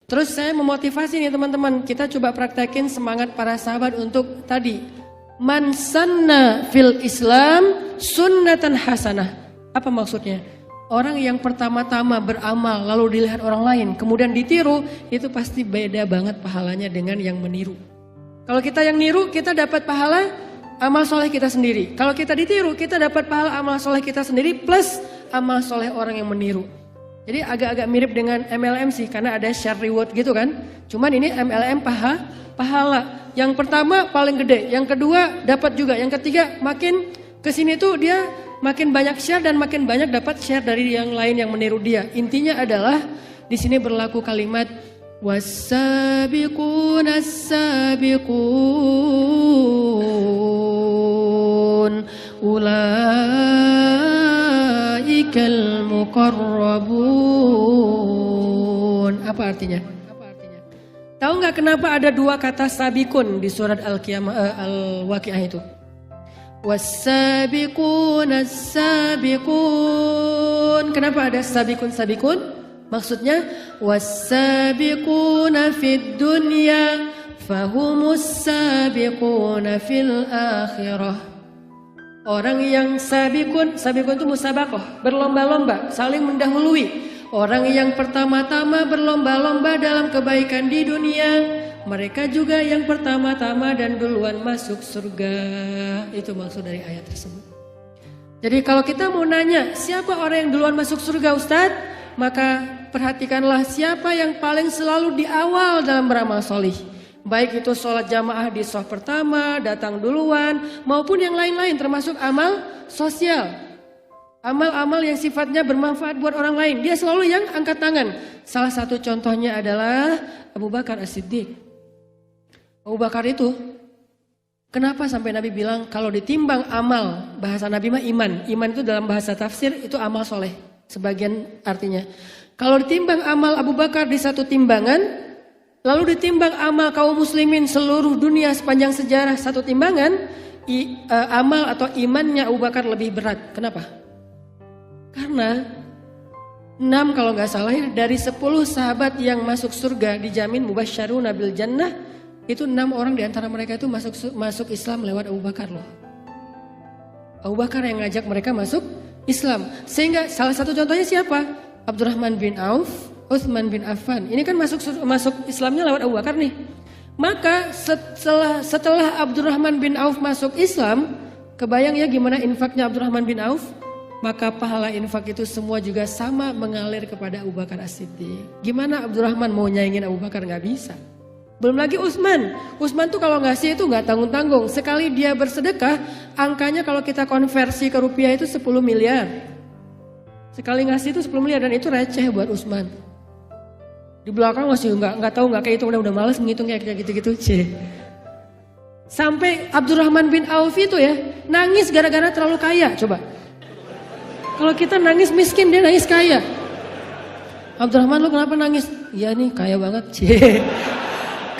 Terus saya memotivasi nih teman-teman, kita coba praktekin semangat para sahabat untuk tadi. Man sanna fil Islam sunnatan hasanah. Apa maksudnya? Orang yang pertama-tama beramal lalu dilihat orang lain kemudian ditiru, itu pasti beda banget pahalanya dengan yang meniru. Kalau kita yang niru, kita dapat pahala amal soleh kita sendiri. Kalau kita ditiru, kita dapat pahala amal soleh kita sendiri plus amal soleh orang yang meniru. Jadi agak-agak mirip dengan MLM sih, karena ada share reward gitu kan. Cuman ini MLM pahala. Yang pertama paling gede, yang kedua dapat juga, yang ketiga makin kesini tuh dia makin banyak share dan makin banyak dapat share dari yang lain yang meniru dia. Intinya adalah di sini berlaku kalimat was-sabiqun as-sabiqun ulaikal muqarrabun. Apa artinya? Tahu nggak kenapa ada dua kata sabikun di surat Al-Waqiah itu? Was-sabiqun as-sabiqun. Kenapa ada sabikun? Maksudnya was-sabiquna fid dunya fahumus sabiquna fil akhirah. Orang yang sabikun itu musabaqah, berlomba-lomba, saling mendahului. Orang yang pertama-tama berlomba-lomba dalam kebaikan di dunia, mereka juga yang pertama-tama dan duluan masuk surga. Itu maksud dari ayat tersebut. Jadi kalau kita mau nanya siapa orang yang duluan masuk surga Ustadz, maka perhatikanlah siapa yang paling selalu di awal dalam beramal solih. Baik itu sholat jamaah di shaf pertama, datang duluan, maupun yang lain-lain termasuk amal sosial. Amal-amal yang sifatnya bermanfaat buat orang lain, dia selalu yang angkat tangan. Salah satu contohnya adalah Abu Bakar As-Siddiq. Abu Bakar itu, kenapa sampai Nabi bilang kalau ditimbang amal, bahasa Nabi mah iman. Iman itu dalam bahasa tafsir itu amal soleh, sebagian artinya. Kalau ditimbang amal Abu Bakar di satu timbangan, lalu ditimbang amal kaum muslimin seluruh dunia sepanjang sejarah satu timbangan, amal atau imannya Abu Bakar lebih berat. Kenapa? Karena 6 kalau nggak salah ya, dari 10 sahabat yang masuk surga dijamin mubasysyaruna bil jannah, itu 6 orang di antara mereka itu masuk Islam lewat Abu Bakar loh. Abu Bakar yang ngajak mereka masuk Islam. Sehingga salah satu contohnya siapa? Abdurrahman bin Auf, Utsman bin Affan. Ini kan masuk Islamnya lewat Abu Bakar nih. Maka setelah Abdurrahman bin Auf masuk Islam, kebayang ya gimana infaknya Abdurrahman bin Auf? Maka pahala infak itu semua juga sama mengalir kepada Abu Bakar As-Siddiq. Gimana Abdurrahman mau nyaingin Abu Bakar? Nggak bisa. Belum lagi Utsman tuh kalau ngasih itu nggak tanggung-tanggung. Sekali dia bersedekah, angkanya kalau kita konversi ke rupiah itu 10 miliar. Sekali ngasih itu 10 miliar dan itu receh buat Utsman. Di belakang masih nggak tahu, nggak kayak itu, udah malas menghitung kayak gitu-gitu. Sampai Abdurrahman bin Auf itu ya nangis gara-gara terlalu kaya. Coba. Kalau kita nangis miskin, dia nangis kaya. Abdurrahman, lu kenapa nangis? Iya nih kaya banget.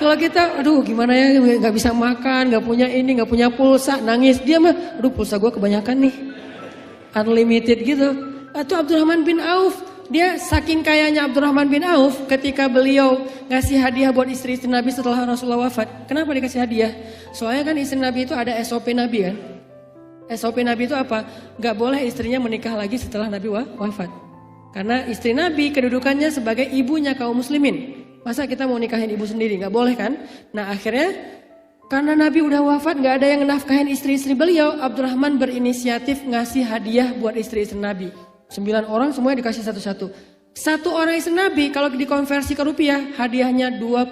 Kalau kita, aduh gimana ya, nggak bisa makan, nggak punya ini, nggak punya pulsa, nangis. Dia mah, aduh pulsa gue kebanyakan nih, unlimited gitu. Atau Abdurrahman bin Auf, dia saking kayanya Abdurrahman bin Auf, ketika beliau ngasih hadiah buat istri-istri Nabi setelah Rasulullah wafat. Kenapa dikasih hadiah? Soalnya kan istri Nabi itu ada SOP Nabi kan. SOP Nabi itu apa? Gak boleh istrinya menikah lagi setelah Nabi wafat. Karena istri Nabi kedudukannya sebagai ibunya kaum muslimin. Masa kita mau nikahin ibu sendiri? Gak boleh kan? Nah akhirnya karena Nabi udah wafat gak ada yang nafkahin istri-istri beliau, Abdurrahman berinisiatif ngasih hadiah buat istri-istri Nabi. 9 orang semuanya dikasih satu-satu. Satu orang istri Nabi kalau dikonversi ke rupiah hadiahnya 21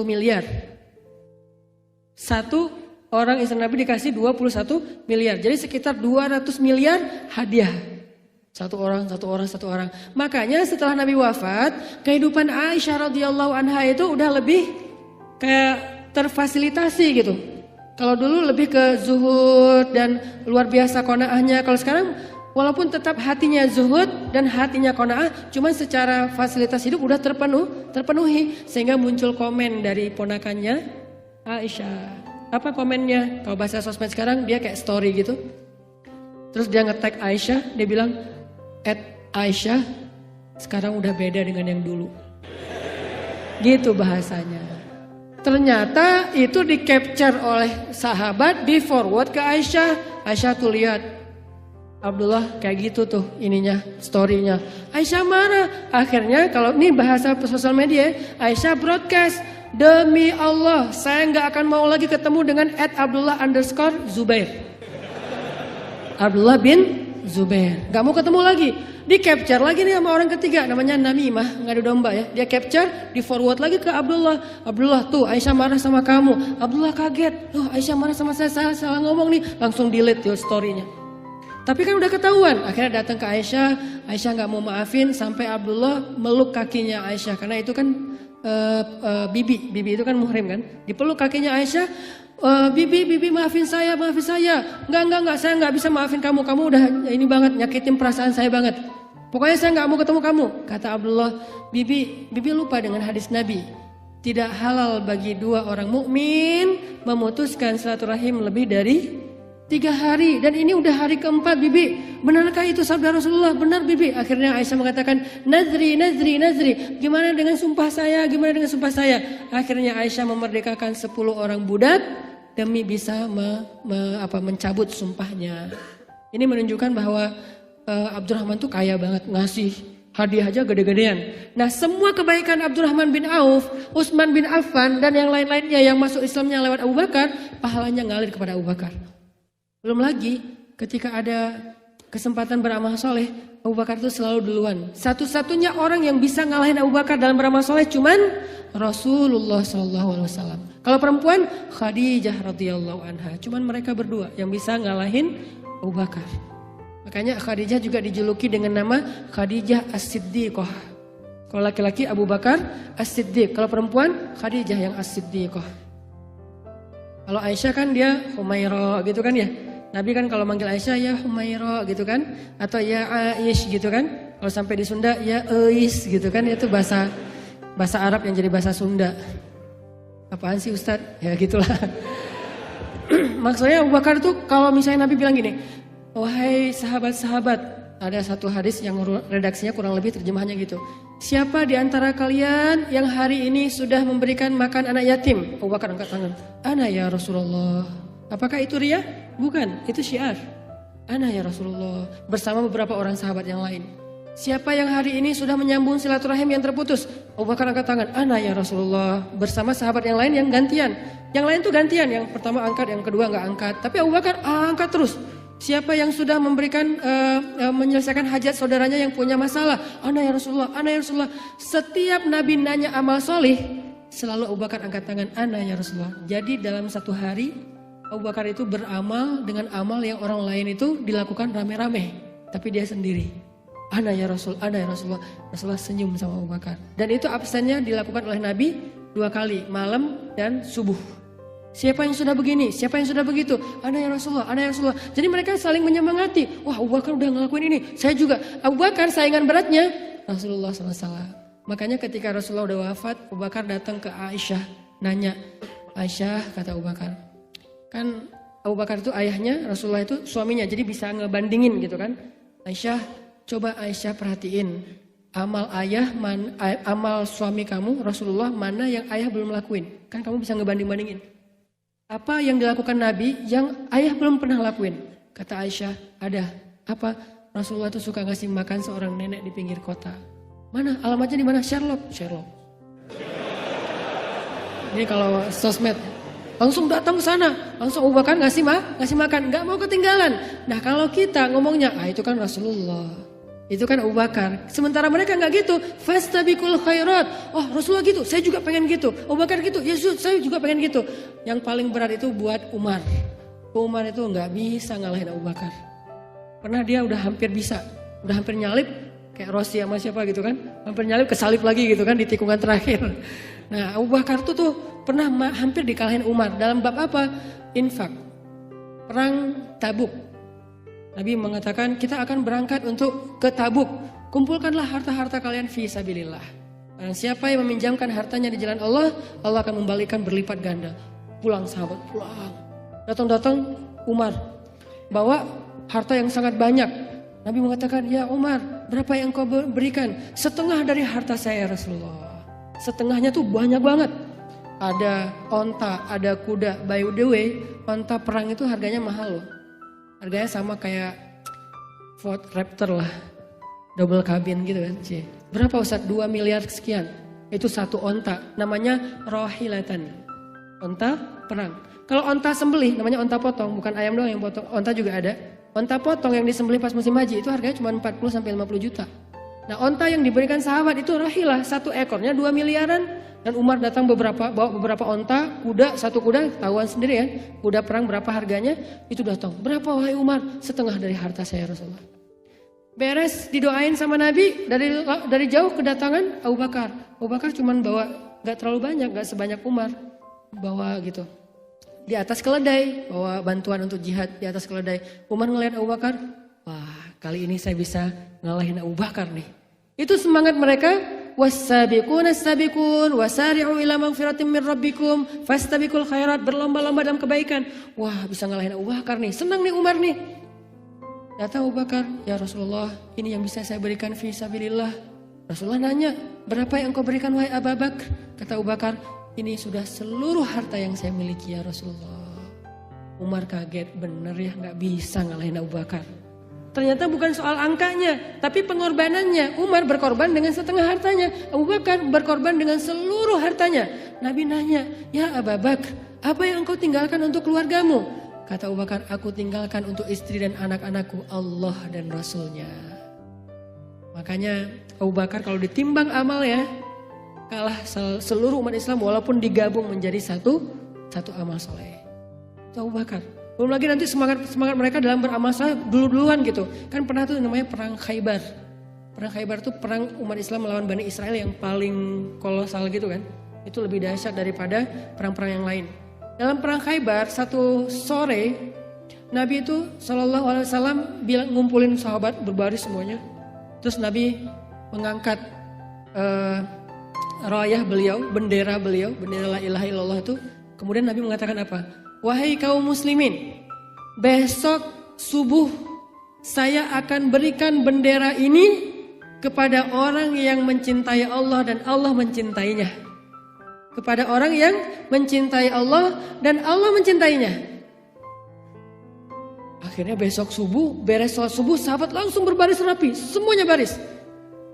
miliar. Satu orang istri Nabi dikasih 21 miliar. Jadi sekitar 200 miliar hadiah. Satu orang. Makanya setelah Nabi wafat, kehidupan Aisyah radhiyallahu anha itu udah lebih kayak terfasilitasi gitu. Kalau dulu lebih ke zuhud dan luar biasa qanaahnya. Kalau sekarang walaupun tetap hatinya zuhud dan hatinya qanaah, cuman secara fasilitas hidup udah terpenuhi. Sehingga muncul komen dari ponakannya Aisyah. Apa komennya? Kalau bahasa sosmed sekarang dia kayak story gitu. Terus dia nge-tag Aisyah, dia bilang, @Aisyah sekarang udah beda dengan yang dulu. Gitu bahasanya. Ternyata itu di capture oleh sahabat, di forward ke Aisyah. Aisyah tuh lihat, Abdullah kayak gitu tuh ininya, storynya. Aisyah marah. Akhirnya kalau ini bahasa sosial media, Aisyah broadcast, demi Allah saya nggak akan mau lagi ketemu dengan @Abdullah_Zubair. Abdullah bin Zubair. Gak mau ketemu lagi. Di capture lagi nih sama orang ketiga, namanya Namimah, ngadu domba ya. Dia capture, di forward lagi ke Abdullah. Abdullah tuh Aisyah marah sama kamu. Abdullah kaget, tuh Aisyah marah sama saya, salah ngomong nih. Langsung delete tuh story-nya. Tapi kan udah ketahuan. Akhirnya datang ke Aisyah. Aisyah gak mau maafin sampai Abdullah meluk kakinya Aisyah. Karena itu kan bibi itu kan muhrim kan. Dipeluk kakinya Aisyah. Bibi maafin saya. Enggak, saya nggak bisa maafin kamu. Kamu udah ini banget, nyakitin perasaan saya banget. Pokoknya saya nggak mau ketemu kamu. Kata Abdullah, bibi lupa dengan hadis Nabi. Tidak halal bagi dua orang mukmin memutuskan silaturahim lebih dari 3 hari. Dan ini udah hari keempat, bibi. Benarkah itu sabda Rasulullah? Benar, bibi. Akhirnya Aisyah mengatakan, nazri. Gimana dengan sumpah saya? Akhirnya Aisyah memerdekakan 10 orang budak demi bisa mencabut sumpahnya. Ini menunjukkan bahwa Abdurrahman tuh kaya banget, ngasih hadiah aja gede-gedean. Nah, semua kebaikan Abdurrahman bin Auf, Utsman bin Affan dan yang lain-lainnya yang masuk Islamnya lewat Abu Bakar, pahalanya ngalir kepada Abu Bakar. Belum lagi ketika ada kesempatan beramal soleh, Abu Bakar itu selalu duluan. Satu-satunya orang yang bisa ngalahin Abu Bakar dalam beramal soleh cuman Rasulullah SAW. Kalau perempuan, Khadijah radhiyallahu anha. Cuman mereka berdua yang bisa ngalahin Abu Bakar. Makanya Khadijah juga dijuluki dengan nama Khadijah As-Siddiqah. Kalau laki-laki Abu Bakar As-Siddiq, kalau perempuan Khadijah yang As-Siddiqah. Kalau Aisyah kan dia Humaira gitu kan ya. Nabi kan kalau manggil Aisyah ya Humaira gitu kan. Atau ya Aish gitu kan. Kalau sampai di Sunda ya Eis gitu kan. Itu bahasa Arab yang jadi bahasa Sunda. Apaan sih Ustadz? Ya gitulah. Maksudnya Abu Bakar tuh kalau misalnya Nabi bilang gini. Wahai sahabat-sahabat. Ada satu hadis yang redaksinya kurang lebih terjemahannya gitu. Siapa di antara kalian yang hari ini sudah memberikan makan anak yatim? Abu Bakar angkat tangan. Ana ya Rasulullah. Apakah itu riya? Bukan, itu syiar. Ana ya Rasulullah. Bersama beberapa orang sahabat yang lain. Siapa yang hari ini sudah menyambung silaturahim yang terputus? Abu Bakar angkat tangan. Ana ya Rasulullah. Bersama sahabat yang lain yang gantian. Yang lain tuh gantian. Yang pertama angkat, yang kedua nggak angkat. Tapi Abu Bakar angkat terus. Siapa yang sudah memberikan menyelesaikan hajat saudaranya yang punya masalah? Ana ya Rasulullah. Ana ya Rasulullah. Setiap Nabi nanya amal solih, selalu Abu Bakar angkat tangan. Ana ya Rasulullah. Jadi dalam satu hari Abu Bakar itu beramal dengan amal yang orang lain itu dilakukan rame-rame. Tapi dia sendiri. Ana ya Rasul, ana ya Rasulullah. Rasulullah senyum sama Abu Bakar. Dan itu absennya dilakukan oleh Nabi 2 kali. Malam dan subuh. Siapa yang sudah begini, siapa yang sudah begitu. Ana ya Rasulullah, ana ya Rasulullah. Jadi mereka saling menyemangati. Wah, Abu Bakar udah ngelakuin ini. Saya juga. Abu Bakar saingan beratnya Rasulullah SAW. Makanya ketika Rasulullah udah wafat, Abu Bakar datang ke Aisyah. Nanya, Aisyah kata Abu Bakar. Kan Abu Bakar itu ayahnya, Rasulullah itu suaminya. Jadi bisa ngebandingin gitu kan. Aisyah, coba Aisyah perhatiin. Amal amal suami kamu, Rasulullah, mana yang ayah belum lakuin. Kan kamu bisa ngebanding-bandingin. Apa yang dilakukan Nabi yang ayah belum pernah lakuin? Kata Aisyah, ada. Apa? Rasulullah itu suka ngasih makan seorang nenek di pinggir kota. Mana? Alamatnya di mana? Sherlock. Ini kalau sosmed. Langsung datang ke sana. Langsung Abu Bakar ngasih makan. Gak mau ketinggalan. Nah kalau kita ngomongnya, itu kan Rasulullah. Itu kan Abu Bakar. Sementara mereka nggak gitu. Fastabiqul khairat. Oh Rasulullah gitu, saya juga pengen gitu. Abu Bakar gitu, Yesus saya juga pengen gitu. Yang paling berat itu buat Umar. Umar itu nggak bisa ngalahin Abu Bakar. Pernah dia udah hampir bisa, udah hampir nyalip. Kayak Rossi sama siapa gitu kan. Hampir nyalip, kesalip lagi gitu kan di tikungan terakhir. Nah Abu Bakar tuh pernah hampir dikalahin Umar. Dalam bab apa? Infak. Perang Tabuk. Nabi mengatakan kita akan berangkat untuk ke Tabuk. Kumpulkanlah harta-harta kalian fi sabilillah. Dan siapa yang meminjamkan hartanya di jalan Allah, Allah akan membalikan berlipat ganda. Pulang sahabat, pulang. Datang Umar bawa harta yang sangat banyak. Nabi mengatakan, ya Umar, berapa yang kau berikan? Setengah dari harta saya Rasulullah. setengahnya tuh banyak banget. Ada onta, ada kuda. By the way, onta perang itu harganya mahal loh. Harganya sama kayak Ford Raptor lah. Double cabin gitu kan. Berapa Ustaz? 2 miliar sekian. Itu satu onta. Namanya rohilatan. Onta perang. Kalau onta sembelih namanya onta potong. Bukan ayam doang yang potong. Onta juga ada. Onta potong yang disembelih pas musim haji itu harganya cuma 40-50 juta. Nah onta yang diberikan sahabat itu rohilah. Satu ekornya 2 miliaran. Dan Umar datang bawa beberapa onta, kuda, satu kuda, tahuan sendiri kan. Kuda perang berapa harganya, itu datang. Berapa wahai Umar? Setengah dari harta saya Rasulullah. Beres didoain sama Nabi, dari jauh kedatangan Abu Bakar. Abu Bakar cuman bawa, gak terlalu banyak, gak sebanyak Umar. Bawa gitu. Di atas keledai, bawa bantuan untuk jihad di atas keledai. Umar ngelihat Abu Bakar, wah kali ini saya bisa ngalahin Abu Bakar nih. Itu semangat mereka. Wassabiquna as-sabiqun wasari'u ila magfiratin min rabbikum fastabiqul khairat, berlomba-lomba dalam kebaikan. Wah, bisa ngalahin Abu Bakar nih. Senang nih Umar nih. Datang Abu Bakar, "Ya Rasulullah, ini yang bisa saya berikan fi sabilillah." Rasulullah nanya, "Berapa yang kau berikan wahai Abu Bakar?" Kata Abu Bakar, "Ini sudah seluruh harta yang saya miliki ya Rasulullah." Umar kaget, bener ya nggak bisa ngalahin Abu Bakar. Ternyata bukan soal angkanya, tapi pengorbanannya. Umar berkorban dengan setengah hartanya. Abu Bakar berkorban dengan seluruh hartanya. Nabi nanya, "Ya Abu Bakar, apa yang engkau tinggalkan untuk keluargamu?" Kata Abu Bakar, "Aku tinggalkan untuk istri dan anak-anakku Allah dan Rasulnya." Makanya Abu Bakar kalau ditimbang amal ya, kalah seluruh umat Islam walaupun digabung menjadi satu amal soleh. Itu Abu Bakar. Belum lagi nanti semangat mereka dalam beramal soleh duluan gitu. Kan pernah tuh namanya perang Khaybar. Perang Khaybar itu perang umat Islam melawan Bani Israel yang paling kolosal gitu kan. Itu lebih dahsyat daripada perang-perang yang lain. Dalam perang Khaybar satu sore Nabi itu SAW bilang ngumpulin sahabat berbaris semuanya. Terus Nabi mengangkat rayah beliau, bendera la ilaha illallah itu. Kemudian Nabi mengatakan apa? "Wahai kaum muslimin, besok subuh saya akan berikan bendera ini kepada orang yang mencintai Allah dan Allah mencintainya." Kepada orang yang mencintai Allah dan Allah mencintainya. Akhirnya besok subuh, beres sholat subuh, sahabat langsung berbaris rapi, semuanya baris.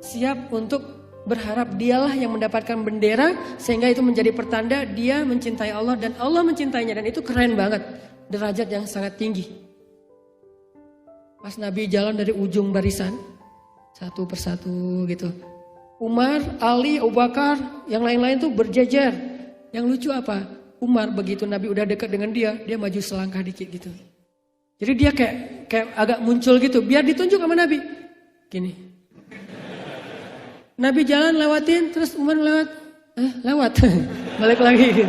Siap untuk berharap dialah yang mendapatkan bendera sehingga itu menjadi pertanda dia mencintai Allah dan Allah mencintainya, dan itu keren banget, derajat yang sangat tinggi. Pas Nabi jalan dari ujung barisan satu persatu gitu, Umar, Ali, Abu Bakar, yang lain-lain tuh berjejer. Yang lucu apa? Umar begitu Nabi udah dekat dengan dia maju selangkah dikit gitu. Jadi dia kayak agak muncul gitu biar ditunjuk sama Nabi. Gini. Nabi jalan lewatin, terus Umar lewat, balik lagi.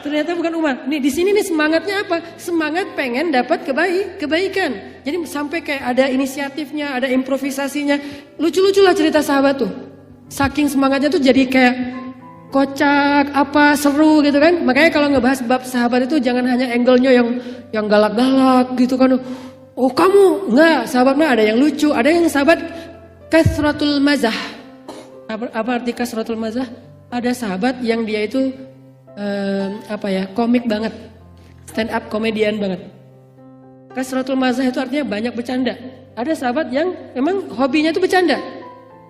Ternyata bukan Umar. Nih di sini nih semangatnya apa? Semangat pengen dapat kebaikan. Jadi sampai kayak ada inisiatifnya, ada improvisasinya. Lucu-lucu lah cerita sahabat tuh. Saking semangatnya tuh jadi kayak kocak, seru gitu kan. Makanya kalau ngebahas bab sahabat itu jangan hanya angle-nya yang galak-galak gitu kan. Oh kamu, enggak, sahabatnya ada yang lucu, ada yang sahabat kasratul mazah. Apa arti kasratul mazah? Ada sahabat yang dia itu komik banget, stand up komedian banget. Kasratul mazah itu artinya banyak bercanda. Ada sahabat yang memang hobinya itu bercanda.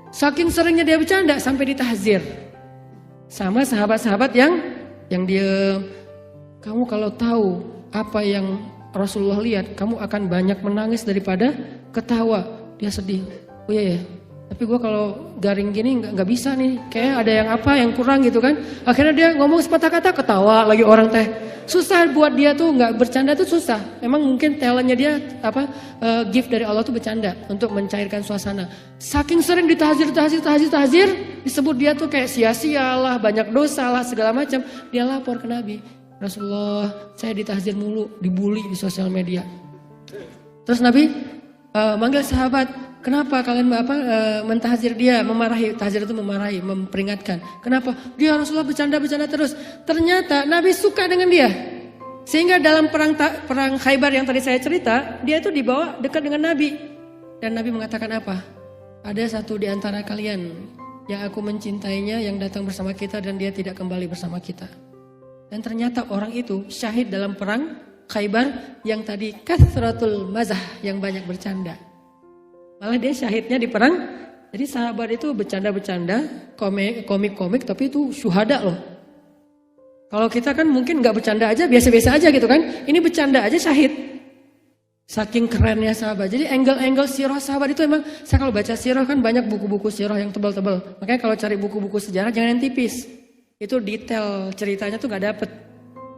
Saking seringnya dia bercanda sampai ditahzir. Sama sahabat-sahabat yang dia, kamu kalau tahu apa yang Rasulullah lihat, kamu akan banyak menangis daripada ketawa. Dia sedih. Oh iya ya. Tapi gue kalau garing gini nggak bisa nih, kayak ada yang kurang gitu kan. Akhirnya dia ngomong sepatah kata ketawa lagi orang teh. Susah buat dia tuh nggak bercanda tuh susah. Memang mungkin talentnya dia gift dari Allah tuh bercanda untuk mencairkan suasana. Saking sering ditahzir, disebut dia tuh kayak sia-sia lah, banyak dosa lah segala macam. Dia lapor ke Nabi, Rasulullah saya ditahzir mulu, dibully di sosial media. Terus Nabi manggil sahabat. Kenapa kalian mentahzir dia, memarahi? Tahzir itu memarahi, memperingatkan. Kenapa? Dia Rasulullah bercanda terus. Ternyata Nabi suka dengan dia. Sehingga dalam perang Khaybar yang tadi saya cerita, dia itu dibawa dekat dengan Nabi. Dan Nabi mengatakan apa? Ada satu di antara kalian yang aku mencintainya yang datang bersama kita dan dia tidak kembali bersama kita. Dan ternyata orang itu syahid dalam perang Khaybar yang tadi kathratul mazah, yang banyak bercanda. Malah dia syahidnya di perang. Jadi sahabat itu bercanda-bercanda, komik-komik, tapi itu syuhada loh. Kalau kita kan mungkin gak bercanda aja, biasa-biasa aja gitu kan. Ini bercanda aja syahid. Saking kerennya sahabat. Jadi angle-angle sirah sahabat itu emang, saya kalau baca sirah kan banyak buku-buku sirah yang tebal-tebal. Makanya kalau cari buku-buku sejarah jangan yang tipis. Itu detail ceritanya tuh gak dapet.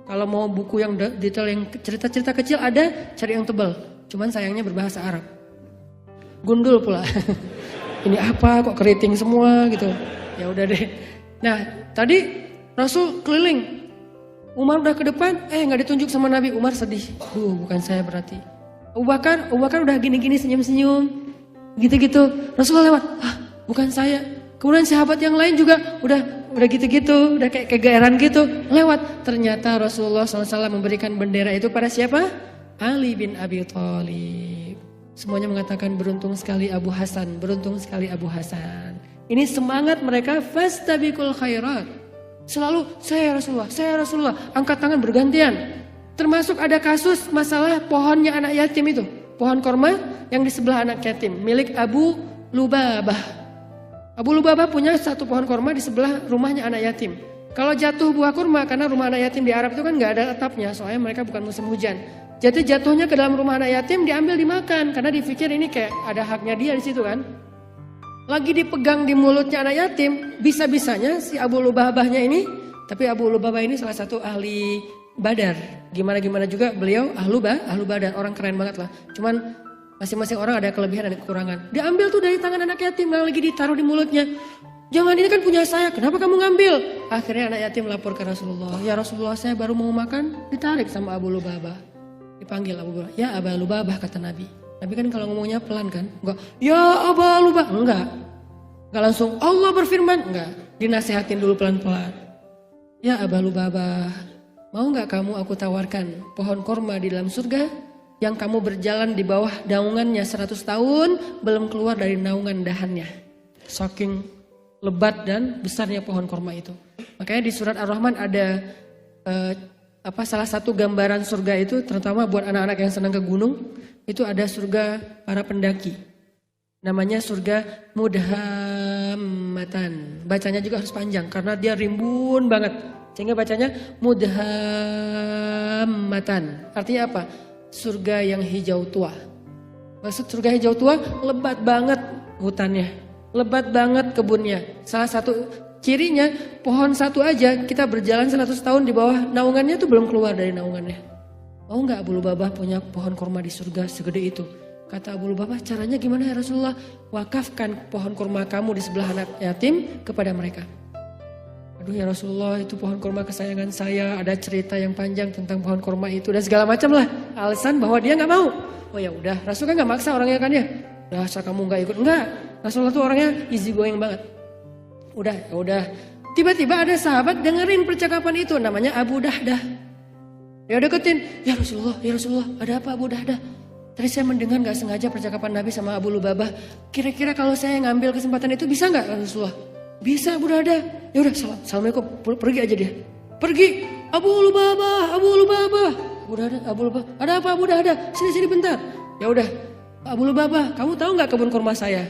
Kalau mau buku yang detail, yang cerita-cerita kecil ada, cari yang tebal. Cuman sayangnya berbahasa Arab. Gundul pula. Ini apa kok keriting semua gitu. Ya udah deh. Nah tadi Rasul keliling. Umar udah ke depan, gak ditunjuk sama Nabi. Umar sedih. Bukan saya berarti. Abu Bakar udah gini-gini senyum-senyum. Gitu-gitu. Rasulullah lewat. Bukan saya. Kemudian sahabat yang lain juga udah gitu-gitu. Udah kayak kegeeran gitu. Lewat. Ternyata Rasulullah SAW memberikan bendera itu pada siapa? Ali bin Abi Thalib. Semuanya mengatakan beruntung sekali Abu Hasan. Beruntung sekali Abu Hasan. Ini semangat mereka. Fastabiqul khairat. Selalu saya Rasulullah, angkat tangan bergantian. Termasuk ada kasus masalah pohonnya anak yatim itu. Pohon korma yang di sebelah anak yatim, milik Abu Lubabah. Abu Lubabah punya satu pohon korma di sebelah rumahnya anak yatim. Kalau jatuh buah kurma, karena rumah anak yatim di Arab itu kan gak ada atapnya, soalnya mereka bukan musim hujan. Jadi jatuhnya ke dalam rumah anak yatim diambil dimakan, karena dipikir ini kayak ada haknya dia di situ kan. Lagi dipegang di mulutnya anak yatim, bisa-bisanya si Abu Lubabahnya ini, tapi Abu Lubabah ini salah satu ahli Badar. Gimana juga beliau ahlu Badar, orang keren banget lah. Cuman masing-masing orang ada kelebihan dan kekurangan. Diambil tuh dari tangan anak yatim, lagi ditaruh di mulutnya. Jangan, ini kan punya saya, kenapa kamu ngambil? Akhirnya anak yatim lapor ke Rasulullah. Ya Rasulullah, saya baru mau makan, ditarik sama Abu Lubabah. Dipanggil Abu Lubabah, ya Abu Lubabah, kata Nabi. Nabi kan kalau ngomongnya pelan kan, enggak, ya Abu Lubabah, enggak langsung Allah berfirman, enggak, dinasehatin dulu pelan-pelan. Ya Abu Lubabah, mau enggak kamu aku tawarkan pohon korma di dalam surga yang kamu berjalan di bawah naungannya 100 tahun belum keluar dari naungan dahannya. Saking lebat dan besarnya pohon korma itu. Makanya di surat Ar-Rahman ada salah satu gambaran surga itu, terutama buat anak-anak yang senang ke gunung. Itu ada surga para pendaki. Namanya surga Mudhammatan. Bacanya juga harus panjang karena dia rimbun banget. Sehingga bacanya Mudhammatan. Artinya apa? Surga yang hijau tua. Maksud surga hijau tua, lebat banget hutannya. Lebat banget kebunnya. Salah satu cirinya, pohon satu aja kita berjalan 100 tahun di bawah naungannya tuh belum keluar dari naungannya. Mau nggak Abu Lubabah punya pohon kurma di surga segede itu? Kata Abu Lubabah, caranya gimana ya Rasulullah? Wakafkan pohon kurma kamu di sebelah anak yatim kepada mereka. Aduh ya Rasulullah, itu pohon kurma kesayangan saya. Ada cerita yang panjang tentang pohon kurma itu dan segala macam lah. Alasan bahwa dia nggak mau. Oh ya udah, Rasul kan nggak maksa orangnya kan ya. Dasar kamu nggak ikut, enggak. Rasulullah tuh orangnya easy going banget. Udah. Tiba-tiba ada sahabat dengerin percakapan itu, namanya Abu Dahdah. Ya deketin, ya Rasulullah, ada apa Abu Dahdah? Tadi saya mendengar gak sengaja percakapan Nabi sama Abu Lubabah. Kira-kira kalau saya ngambil kesempatan itu bisa gak Rasulullah? Bisa Abu Dahdah. Ya udah, assalamualaikum, pergi aja dia. Pergi, Abu Lubabah. Abu Lubabah, ada apa Abu Dahdah? Sini bentar. Ya udah, Abu Lubabah, kamu tahu gak kebun kurma saya?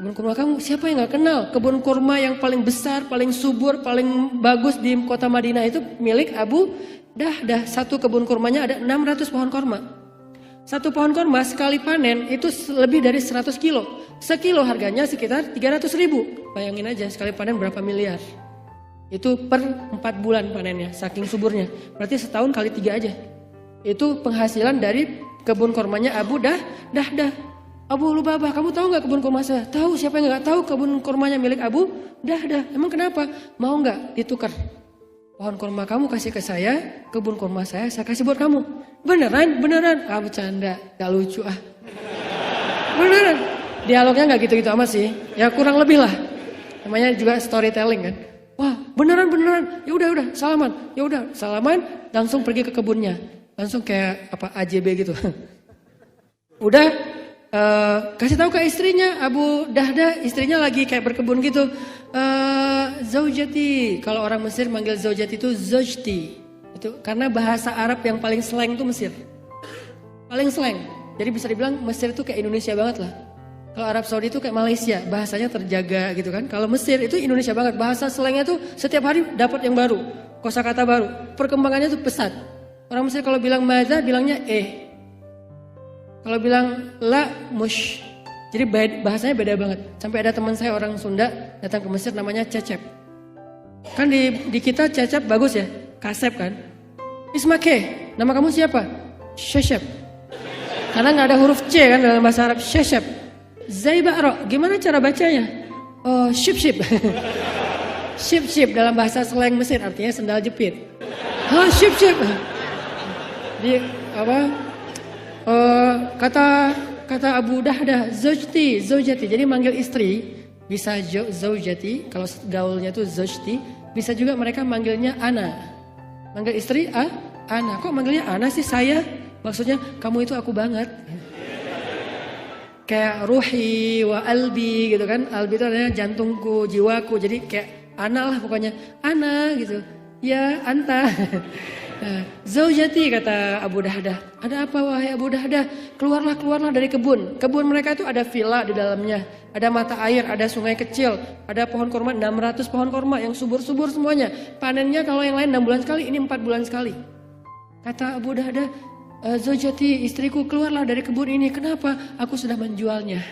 Kebun kurma kamu, siapa yang gak kenal? Kebun kurma yang paling besar, paling subur, paling bagus di kota Madinah itu milik Abu Dahdah. Satu kebun kurmanya ada 600 pohon kurma. Satu pohon kurma sekali panen itu lebih dari 100 kilo. Sekilo harganya sekitar 300 ribu. Bayangin aja sekali panen berapa miliar. Itu per 4 bulan panennya, saking suburnya. Berarti setahun kali 3 aja. Itu penghasilan dari kebun kurmanya Abu Dahdah. Abu Lubabah, kamu tahu gak kebun kurma saya? Tahu, siapa yang gak tahu kebun kurmanya milik Abu Dahdah? Emang kenapa? Mau gak ditukar? Pohon kurma kamu kasih ke saya, kebun kurma saya kasih buat kamu. Beneran? Bercanda, gak lucu ah. Beneran? Dialognya gak gitu-gitu amat sih. Ya kurang lebih lah. Namanya juga storytelling kan. Wah beneran. Ya udah salaman. Ya udah salaman, langsung pergi ke kebunnya. Langsung kayak AJB gitu. Udah kasih tahu ke istrinya, Abu Dahda istrinya lagi kayak berkebun gitu. Zaujati, kalau orang Mesir manggil zaujati itu zaujti. Itu karena bahasa Arab yang paling slang itu Mesir. Paling slang. Jadi bisa dibilang Mesir itu kayak Indonesia banget lah. Kalau Arab Saudi itu kayak Malaysia, bahasanya terjaga gitu kan. Kalau Mesir itu Indonesia banget, bahasa slangnya tuh setiap hari dapat yang baru, kosakata baru. Perkembangannya tuh pesat. Orang Mesir kalau bilang maza bilangnya Kalau bilang la mush. Jadi bahasanya beda banget. Sampai ada teman saya orang Sunda datang ke Mesir namanya Cecep. Kan di kita Cecep bagus ya, Kasep kan. Ismake, nama kamu siapa? Sheshep. Karena nggak ada huruf C kan dalam bahasa Arab, Sheshep. Zaibaro, gimana cara bacanya? Oh, ship. Ship dalam bahasa slang Mesir artinya sendal jepit. Oh, ship. Di apa? Kata Abu Dahda, zaujati. Jadi manggil istri bisa zaujati, kalau gaulnya itu zaujti, bisa juga mereka manggilnya ana. Manggil istri ana. Kok manggilnya ana sih saya? Maksudnya kamu itu aku banget. Kayak ruhi wa albi gitu kan. Albi itu artinya jantungku, jiwaku. Jadi kayak ana lah pokoknya. Ana gitu. Ya anta. Nah, zaujati kata Abu Dahda. Ada apa wahai Abu Dahda? Keluarlah dari kebun. Kebun mereka itu ada villa di dalamnya. Ada mata air, ada sungai kecil. Ada pohon korma, 600 pohon korma yang subur-subur semuanya. Panennya kalau yang lain 6 bulan sekali, ini 4 bulan sekali. Kata Abu Dahda, zaujati, istriku, keluarlah dari kebun ini. Kenapa? Aku sudah menjualnya.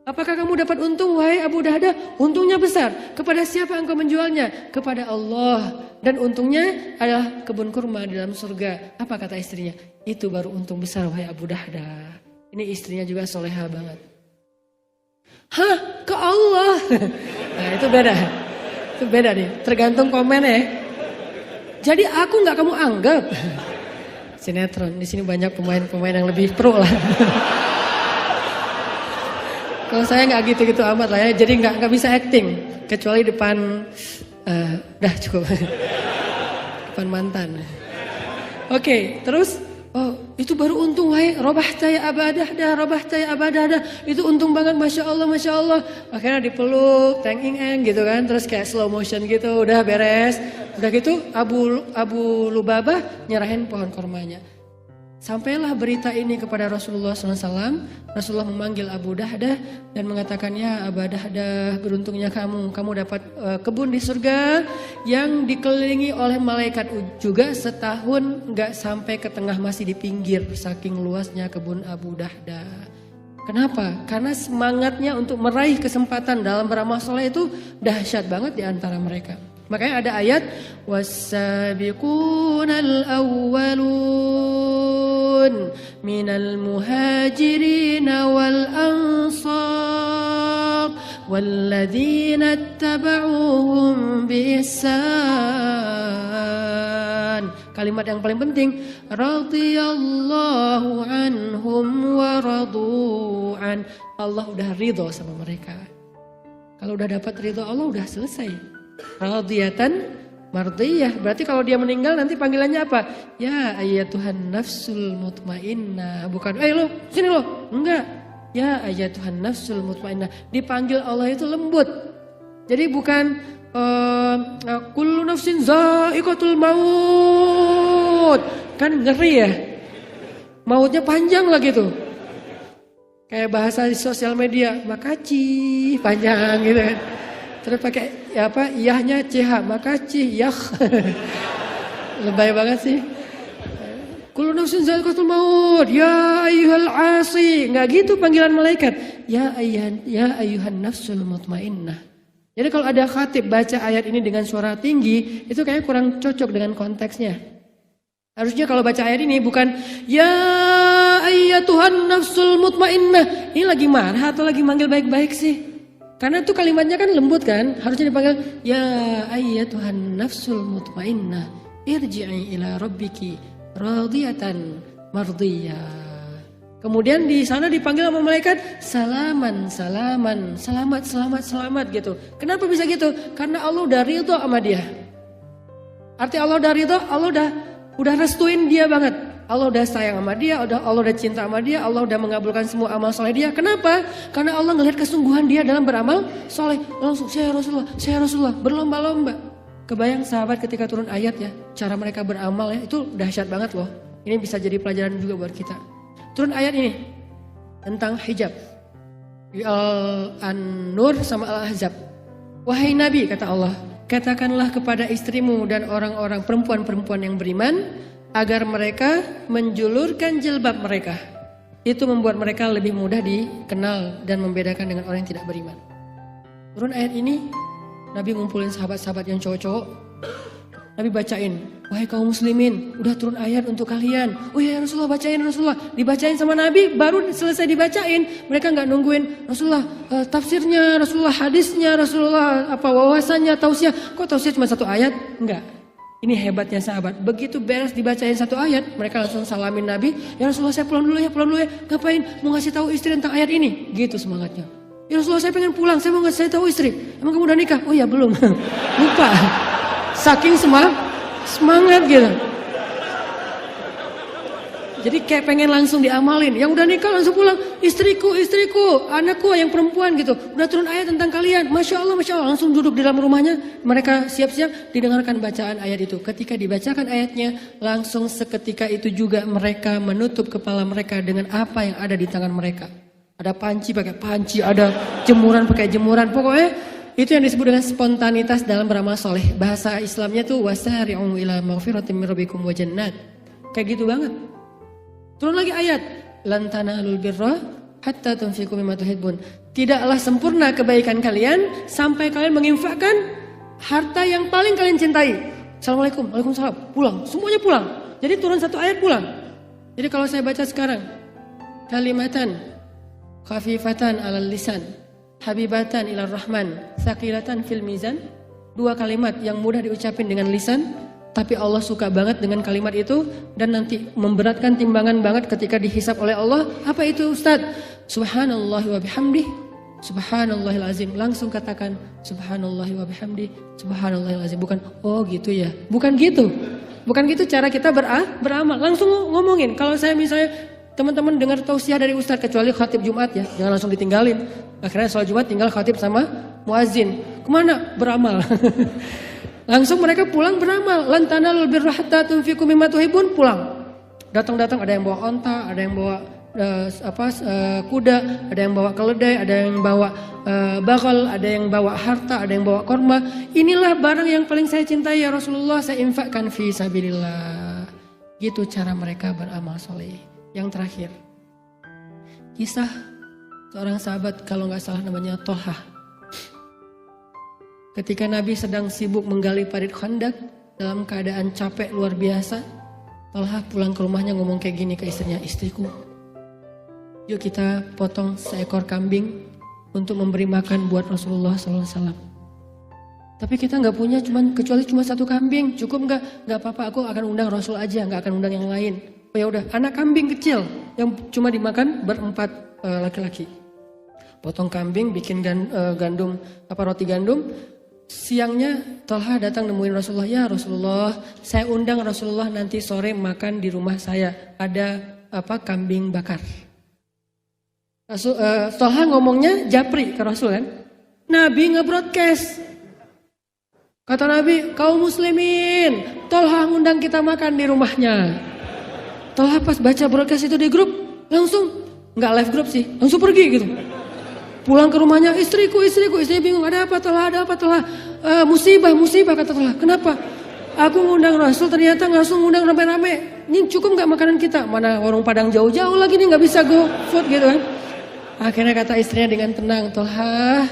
Apakah kamu dapat untung wahai Abu Dahda? Untungnya besar. Kepada siapa engkau menjualnya? Kepada Allah. Dan untungnya adalah kebun kurma di dalam surga. Apa kata istrinya? Itu baru untung besar wahai Abu Dahda. Ini istrinya juga soleha banget. Hah? Ke Allah? Nah itu beda. Itu beda nih. Tergantung komen ya. Jadi aku gak kamu anggap. Sinetron. Di sini banyak pemain-pemain yang lebih pro lah. Kalau saya nggak gitu-gitu amat lah ya, jadi nggak bisa acting kecuali depan, udah cukup, depan mantan. Oke, terus, itu baru untung wahai, robahta ya abadahda, itu untung banget, masya Allah. Akhirnya dipeluk, teng-ing-eng gitu kan, terus kayak slow motion gitu, udah beres, udah gitu Abu Lubabah nyerahin pohon kormanya. Sampailah berita ini kepada Rasulullah SAW. Rasulullah memanggil Abu Dahda dan mengatakan, ya Abu Dahda, beruntungnya kamu dapat kebun di surga yang dikelilingi oleh malaikat juga setahun gak sampai ke tengah, masih di pinggir, saking luasnya kebun Abu Dahda. Kenapa? Karena semangatnya untuk meraih kesempatan dalam beramal soleh itu dahsyat banget di antara mereka. Makanya ada ayat was-sabiqunal awwalun minal muhajirin wal ansar walladzina ittaba'uhum biihsan. Kalimat yang paling penting, radhiyallahu anhum wa radu'an. Allah udah ridho sama mereka. Kalau udah dapat ridho Allah udah selesai. Radiyatan mardiyah. Berarti kalau dia meninggal nanti panggilannya apa? Ya ayyatuhan nafsul mutmainnah. Bukan, lo sini lo. Enggak. Ya ayyatuhan nafsul mutmainnah. Dipanggil Allah itu lembut. Jadi bukan kullu nafsin za'iqatul maut. Kan ngeri ya. Mautnya panjang lah gitu. Kayak bahasa di sosial media, makaci panjang gitu kan. Terus pakai iyahnya CH, makasih yah. Lebay banget sih. Kullu nafsin za'iqatul maut, ya ayyuhal 'asi. Enggak gitu panggilan malaikat. Ya ayyuhan nafsul mutmainnah. Jadi kalau ada khatib baca ayat ini dengan suara tinggi, itu kayaknya kurang cocok dengan konteksnya. Harusnya kalau baca ayat ini bukan ya ayyatuhan nafsul mutmainnah. Ini lagi marah atau lagi manggil baik-baik sih? Karena itu kalimatnya kan lembut kan, harusnya dipanggil ya ayyatuhan nafsul mutmainnah irji'i ila rabbiki radiyatan mardiyah. Kemudian di sana dipanggil sama malaikat salaman, selamat gitu. Kenapa bisa gitu? Karena Allah udah ridho sama dia. Arti Allah udah ridho, Allah udah Udah restuin dia banget. Allah udah sayang sama dia, Allah udah cinta sama dia, Allah udah mengabulkan semua amal soleh dia. Kenapa? Karena Allah ngelihat kesungguhan dia dalam beramal soleh. Langsung saya Rasulullah, berlomba-lomba. Kebayang sahabat ketika turun ayat ya, cara mereka beramal ya, itu dahsyat banget loh. Ini bisa jadi pelajaran juga buat kita. Turun ayat ini tentang hijab. Di Al-Nur sama Al-Ahzab. Wahai Nabi, kata Allah, katakanlah kepada istrimu dan orang-orang perempuan-perempuan yang beriman, agar mereka menjulurkan jilbab mereka. Itu membuat mereka lebih mudah dikenal dan membedakan dengan orang yang tidak beriman. Turun ayat ini, Nabi ngumpulin sahabat-sahabat yang cowok-cowok. Nabi bacain, wahai kaum muslimin, udah turun ayat untuk kalian. Oh ya Rasulullah, bacain Rasulullah. Dibacain sama Nabi, baru selesai dibacain. Mereka gak nungguin Rasulullah tafsirnya, Rasulullah hadisnya, Rasulullah wawasannya, tausiah. Kok tausiah cuma satu ayat? Enggak. Ini hebatnya sahabat. Begitu beres dibacain satu ayat, mereka langsung salamin Nabi. Ya Rasulullah, saya pulang dulu ya. Ngapain? Mau ngasih tahu istri tentang ayat ini? Gitu semangatnya. Ya Rasulullah, saya pengen pulang, saya mau ngasih tahu istri. Emang kamu udah nikah? Oh ya belum. Lupa. Saking semangat gitu. Jadi kayak pengen langsung diamalin. Yang udah nikah langsung pulang. Istriku, anakku yang perempuan gitu. Udah turun ayat tentang kalian. Masya Allah. Langsung duduk di dalam rumahnya. Mereka siap-siap didengarkan bacaan ayat itu. Ketika dibacakan ayatnya, langsung seketika itu juga mereka menutup kepala mereka dengan apa yang ada di tangan mereka. Ada panci pakai panci, ada jemuran pakai jemuran. Pokoknya itu yang disebut dengan spontanitas dalam beramal soleh. Bahasa Islamnya tuh wasari'u ila maghfiratin min rabbikum wa jannat. Kayak gitu banget. Turun lagi ayat, lan tanalul birra hatta tunfiqu mimma tuhibbun. Tidaklah sempurna kebaikan kalian sampai kalian menginfakkan harta yang paling kalian cintai. Assalamualaikum, waalaikumsalam, pulang, semuanya pulang. Jadi turun satu ayat pulang. Jadi kalau saya baca sekarang, kalimatan khafifatan 'alal lisan, habibatan ilar rahman, tsaqilatan fil mizan. Dua kalimat yang mudah diucapin dengan lisan, tapi Allah suka banget dengan kalimat itu dan nanti memberatkan timbangan banget ketika dihisap oleh Allah. Apa itu Ustaz? Subhanallah wa bihamdih, subhanallahil azim. Langsung katakan subhanallah wa bihamdih, subhanallahil azim. Bukan oh gitu ya. Bukan gitu. Bukan gitu cara kita beramal. Langsung ngomongin. Kalau saya misalnya teman-teman dengar tausiah dari Ustaz, kecuali khatib Jumat ya, jangan langsung ditinggalin. Akhirnya sholat Jumat tinggal khatib sama muazin. Kemana? Beramal. Langsung mereka pulang beramal. Lan tanalul birra hatta tunfiqu mimma tuhibbun, pulang. Datang-datang ada yang bawa onta, ada yang bawa kuda, ada yang bawa keledai, ada yang bawa bakal, ada yang bawa harta, ada yang bawa korma. Inilah barang yang paling saya cintai ya Rasulullah, saya infakkan fi sabilillah. Gitu cara mereka beramal soleh. Yang terakhir, kisah seorang sahabat, kalau nggak salah namanya Tolha. Ketika Nabi sedang sibuk menggali parit Khandak dalam keadaan capek luar biasa, Tolha pulang ke rumahnya ngomong kayak gini ke istrinya, istriku, yuk kita potong seekor kambing untuk memberi makan buat Rasulullah SAW. Tapi kita nggak punya kecuali cuma satu kambing, cukup nggak? Nggak apa-apa, aku akan undang Rasul aja, nggak akan undang yang lain. Oh ya udah, anak kambing kecil yang cuma dimakan berempat laki-laki. Potong kambing, bikin roti gandum. Siangnya Tolha datang nemuin Rasulullah. Ya Rasulullah, saya undang Rasulullah nanti sore makan di rumah saya. Ada kambing bakar. Tolha ngomongnya japri ke Rasul kan. Nabi nge-broadcast. Kata Nabi, kaum muslimin, Tolha ngundang kita makan di rumahnya. Tolha pas baca broadcast itu di grup, langsung nggak live grup sih, langsung pergi gitu. Pulang ke rumahnya, istriku, istrinya bingung, ada apa Tolha? Musibah kata Tolha. Kenapa? Aku ngundang Rasul, ternyata langsung ngundang rame-rame. Ini cukup nggak makanan kita? Mana warung Padang jauh-jauh lagi nih, nggak bisa go food gitu kan? Akhirnya kata istrinya dengan tenang, Tolha,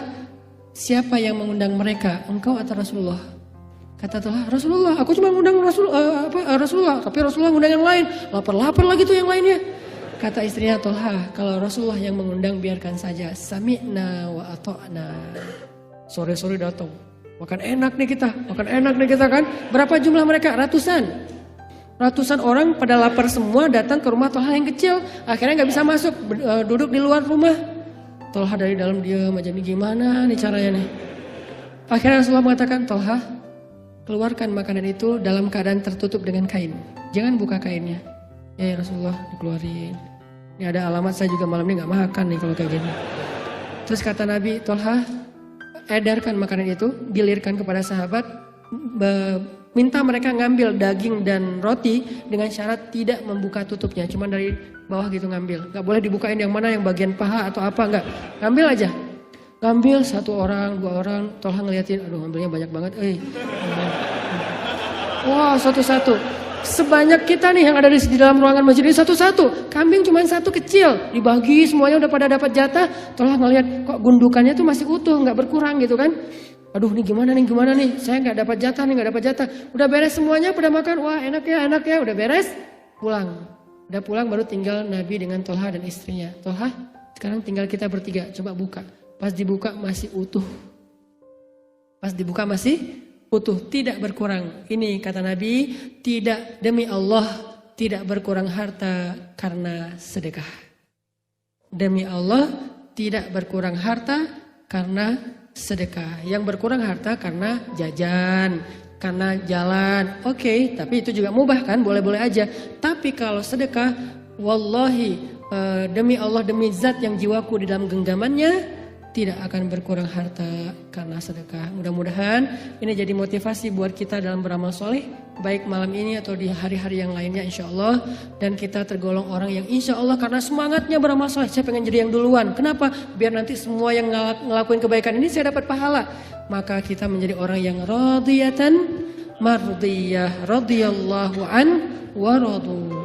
siapa yang mengundang mereka? Engkau atau Rasulullah? Kata Tolha, Rasulullah, aku cuma ngundang Rasulullah, tapi Rasulullah ngundang yang lain. Lapar lagi tuh yang lainnya. Kata istrinya Tolha, kalau Rasulullah yang mengundang biarkan saja. Sami'na wa ata'na. Sore-sore datang. Makan enak nih kita kan. Berapa jumlah mereka? Ratusan orang pada lapar semua datang ke rumah Tolha yang kecil. Akhirnya gak bisa masuk, duduk di luar rumah. Tolha dari dalam diam aja, nih gimana nih caranya nih. Akhirnya Rasulullah mengatakan, Tolha, keluarkan makanan itu dalam keadaan tertutup dengan kain. jangan buka kainnya. Ya Rasulullah, dikeluarin. Ini ada alamat saya juga malam ini gak makan nih kalau kayak gini. Terus kata Nabi, Tolha, edarkan makanan itu, gilirkan kepada sahabat, minta mereka ngambil daging dan roti dengan syarat tidak membuka tutupnya, cuma dari bawah gitu ngambil. Gak boleh dibukain yang mana, yang bagian paha atau apa, enggak. Ngambil aja. Ngambil 1 orang, 2 orang, Tolha ngeliatin, aduh ngambilnya banyak banget. Wow, satu-satu. Sebanyak kita nih yang ada di dalam ruangan masjid ini satu-satu. Kambing cuma 1 kecil, dibagi semuanya udah pada dapat jatah. Tolha ngeliat kok gundukannya tuh masih utuh, nggak berkurang gitu kan. Aduh nih gimana nih, saya nggak dapat jatah nih, nggak dapat jatah. Udah beres semuanya, pada makan, wah enak ya, udah beres, pulang. Udah pulang baru tinggal Nabi dengan Tolha dan istrinya. Tolha, sekarang tinggal kita bertiga, coba buka. Pas dibuka masih utuh. Tidak berkurang. Ini kata Nabi, tidak, demi Allah, tidak berkurang harta karena sedekah. Demi Allah, tidak berkurang harta karena sedekah. Yang berkurang harta karena jajan, karena jalan. Oke, tapi itu juga mubah kan, boleh-boleh aja. Tapi kalau sedekah, wallahi, demi Allah, demi zat yang jiwaku di dalam genggamannya, tidak akan berkurang harta karena sedekah. Mudah-mudahan ini jadi motivasi buat kita dalam beramal soleh, baik malam ini atau di hari-hari yang lainnya insya Allah. Dan kita tergolong orang yang insya Allah karena semangatnya beramal soleh, saya pengen jadi yang duluan. Kenapa? Biar nanti semua yang ngelakuin kebaikan ini saya dapat pahala. Maka kita menjadi orang yang radiyatan mardiyah, radiyallahu an wa radu.